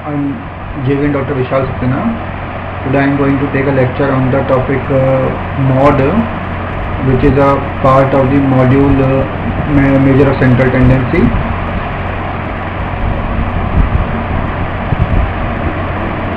I'm JVN Dr. Vishal Saxena. Today I am going to take a lecture on the topic mod, which is a part of the module measure of central tendency.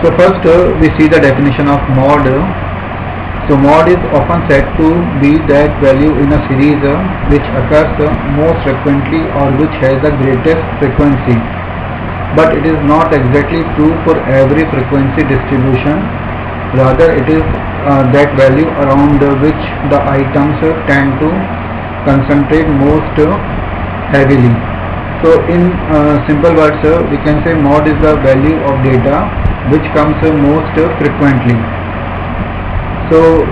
So first we see the definition of mod. So mod is often said to be that value in a series which occurs most frequently or which has the greatest frequency. But it is not exactly true for every frequency distribution. Rather, it is that value around which the items tend to concentrate most heavily. So in simple words, we can say mod is the value of data which comes most frequently. So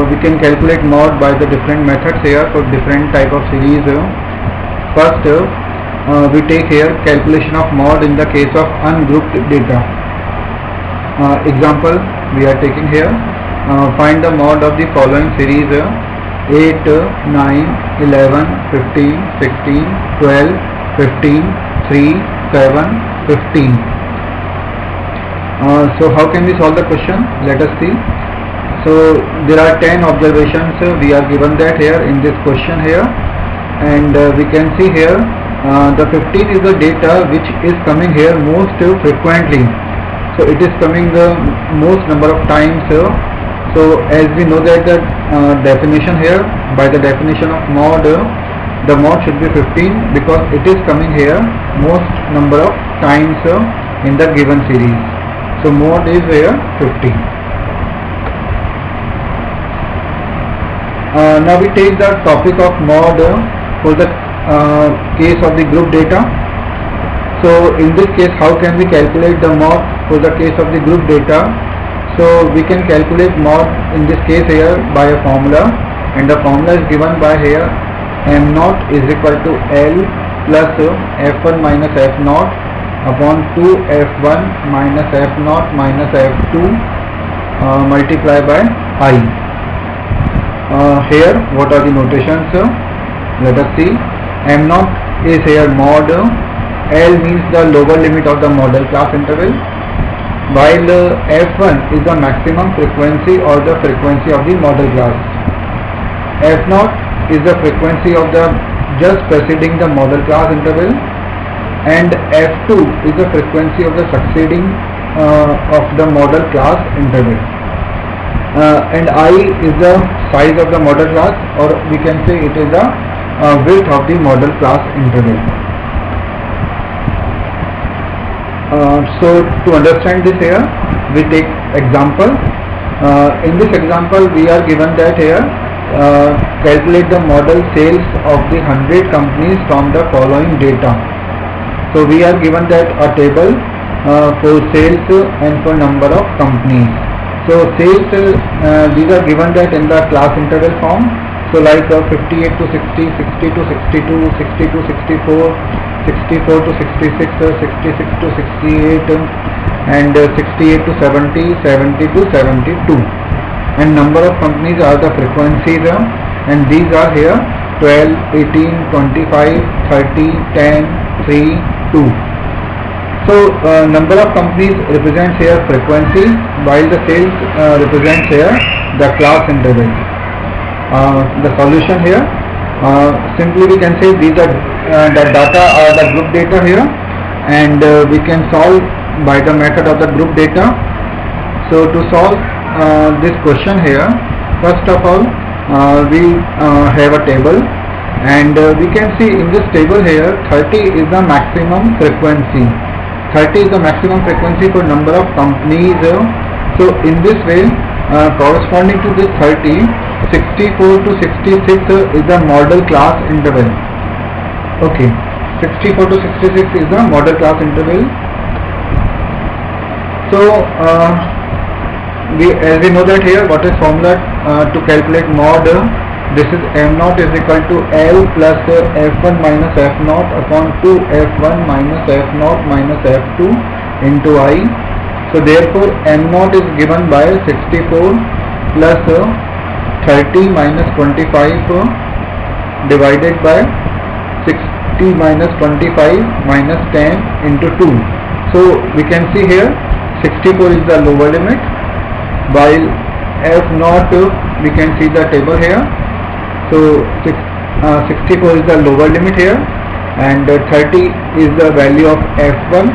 we can calculate mod by the different methods here for different type of series. First, we take here calculation of mod in the case of ungrouped data. Example we are taking here, find the mod of the following series 8, 9, 11, 15, 16, 12, 15, 3, 7, 15. So how can we solve the question? Let us see. So there are 10 observations we are given that here in this question here, and we can see here the 15 is the data which is coming here most frequently. So it is coming the most number of times. So as we know that the definition here, by the definition of mod, the mod should be 15 because it is coming here most number of times in the given series. So mod is here 15. Now we take the topic of mod for the case of the group data. So in this case, how can we calculate the mod for the case of the group data? So we can calculate mod in this case here by a formula, and the formula is given by here m naught is equal to L plus f1 minus f naught upon 2 f1 minus f naught minus f2 multiplied by I. Here what are the notations? Let us see. M naught is here mod, L means the lower limit of the model class interval, while f1 is the maximum frequency or the frequency of the model class. F naught is the frequency of the just preceding the model class interval, and f2 is the frequency of the succeeding of the model class interval. And I is the size of the model class, or we can say it is the width of the model class interval. So to understand this here, we take example. In this example we are given that here calculate the model sales of the 100 companies from the following data. So we are given that a table for sales and for number of companies. So sales, these are given that in the class interval form. So like 58 to 60, 60 to 62, 60 to 64, 64 to 66, 66 to 68, and 68 to 70, 70 to 72. And number of companies are the frequencies, and these are here 12, 18, 25, 30, 10, 3, 2. So number of companies represents here frequency, while the sales represents here the class interval. The solution here, simply we can say these are the data are the group data here, and we can solve by the method of the group data. So to solve this question here, first of all we have a table, and we can see in this table here 30 is the maximum frequency. 30 is the maximum frequency for number of companies. So in this way, corresponding to this 30, 64 to 66 is the model class interval. Okay, 64 to 66 is the model class interval. So as we know that here, what is formula to calculate mod? This is m naught is equal to L plus f1 minus f naught upon 2 f1 minus f naught minus f2 into I. So therefore m naught is given by 64 plus 30 minus 25 divided by 60 minus 25 minus 10 into 2. So we can see here 64 is the lower limit, while F0 we can see the table here. So 64 is the lower limit here, and 30 is the value of F1,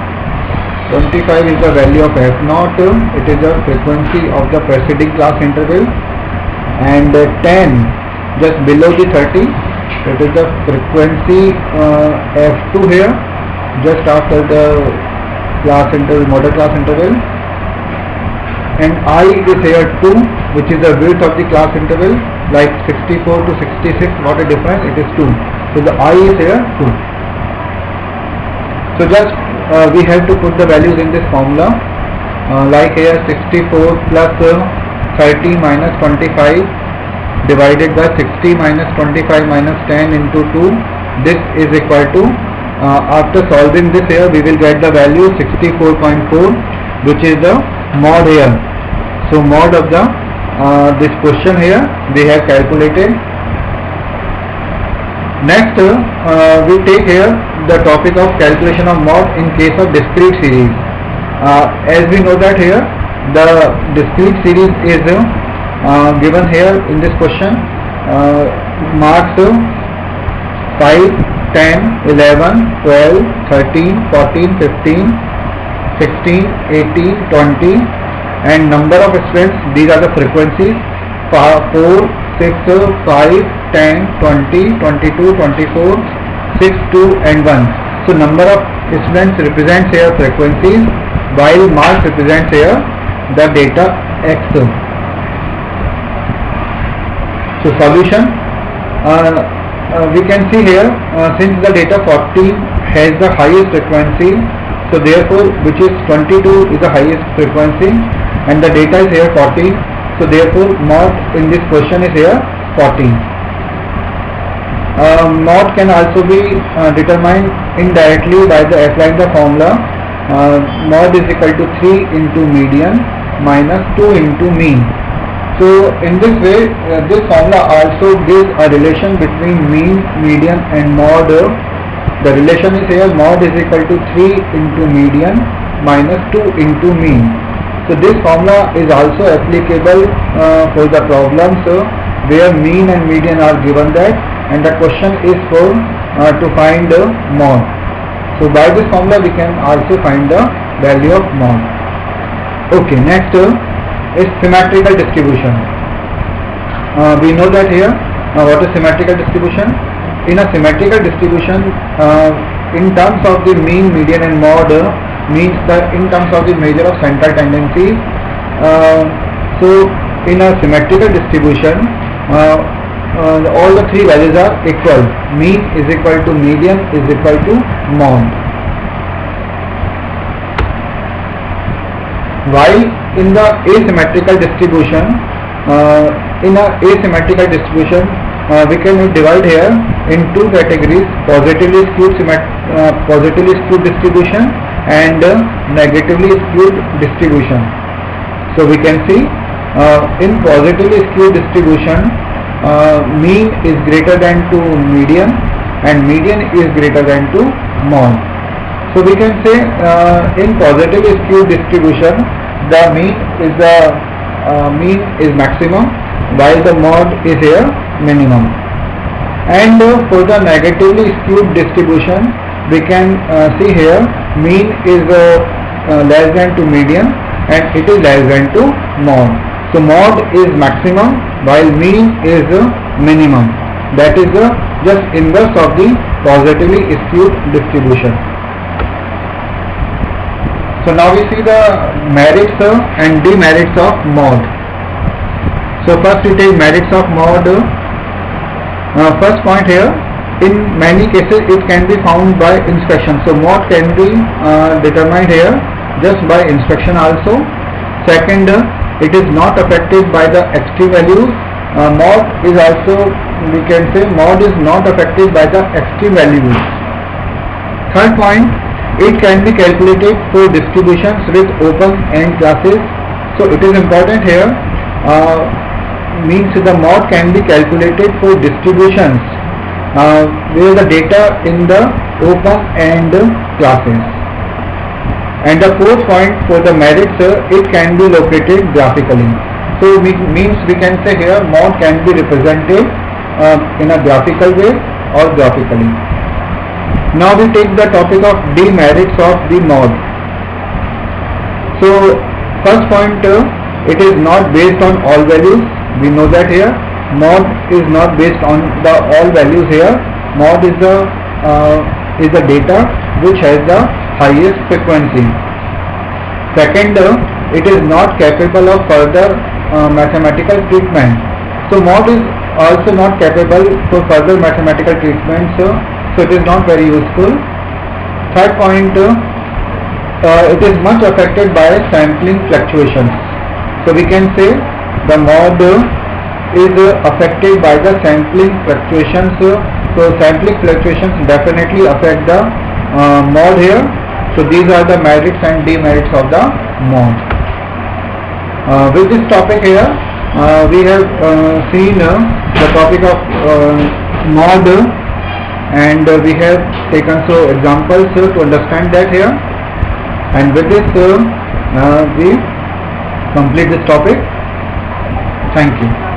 25 is the value of F0, it is the frequency of the preceding class interval, and 10 just below the 30, it is the frequency F2 here, just after the class interval, model class interval, and I is here 2, which is the width of the class interval, like 64 to 66, what a difference, it is 2. So the I is here 2. So just we have to put the values in this formula, like here 64 plus 30 minus 25 divided by 60 minus 25 minus 10 into 2. This is equal to, after solving this here, we will get the value 64.4, which is the mod here. So mod of the this question here we have calculated. Next we take here the topic of calculation of mod in case of discrete series. As we know that here the discrete series is given here in this question, marks 5, 10, 11, 12, 13, 14, 15, 16, 18, 20, and number of students, these are the frequencies, 4, 6, 5, 10, 20, 22, 24, 6, 2 and 1. So number of students represents here frequencies, while marks represents here the data X. So solution, we can see here, since the data 14 has the highest frequency, so therefore which is 22 is the highest frequency, and the data is here 14, so therefore mod in this question is here 14. Mod can also be determined indirectly by the applying the formula, mod is equal to 3 into median minus 2 into mean. So in this way this formula also gives a relation between mean, median and mod. The relation is here, mod is equal to 3 into median minus 2 into mean. So this formula is also applicable for the problems where mean and median are given that, and the question is for to find mod. So by this formula we can also find the value of mod. Okay, next is symmetrical distribution. We know that here what is symmetrical distribution. In a symmetrical distribution, in terms of the mean, median and mod, means that in terms of the measure of central tendencies. So in a symmetrical distribution, all the three values are equal. Mean is equal to median is equal to mod. While in the asymmetrical distribution, we can divide here in two categories: positively skewed distribution and negatively skewed distribution. So we can see in positively skewed distribution, mean is greater than to median and median is greater than to mod. So we can say in positively skewed distribution, the mean is maximum, while the mod is here minimum. And for the negatively skewed distribution, we can see here mean is less than to median and it is less than to mod. So mod is maximum while mean is minimum. That is just inverse of the positively skewed distribution. So now we see the merits and demerits of mod. So first we take merits of mod. First point here, in many cases it can be found by inspection. So mod can be determined here just by inspection also. Second, it is not affected by the extreme values. Mod is also, we can say mod is not affected by the extreme values. Third point, it can be calculated for distributions with open-end classes. So it is important here, means the mod can be calculated for distributions where the data in the open-end classes. And the fourth point for the merits, it can be located graphically. So means we can say here mod can be represented in a graphical way or graphically. Now we take the topic of demerits of the mod. So first point, it is not based on all values. We know that here mod is not based on the all values here. Mod is the data which has the highest frequency. Second, it is not capable of further mathematical treatment. So mod is also not capable for further mathematical treatment, so it is not very useful. Third point, it is much affected by sampling fluctuations. So we can say the mod is affected by the sampling fluctuations. So sampling fluctuations definitely affect the mod here. So these are the merits and demerits of the mod. With this topic here, we have seen the topic of mod, and we have taken so examples to understand that here. And with this, we complete this topic. Thank you.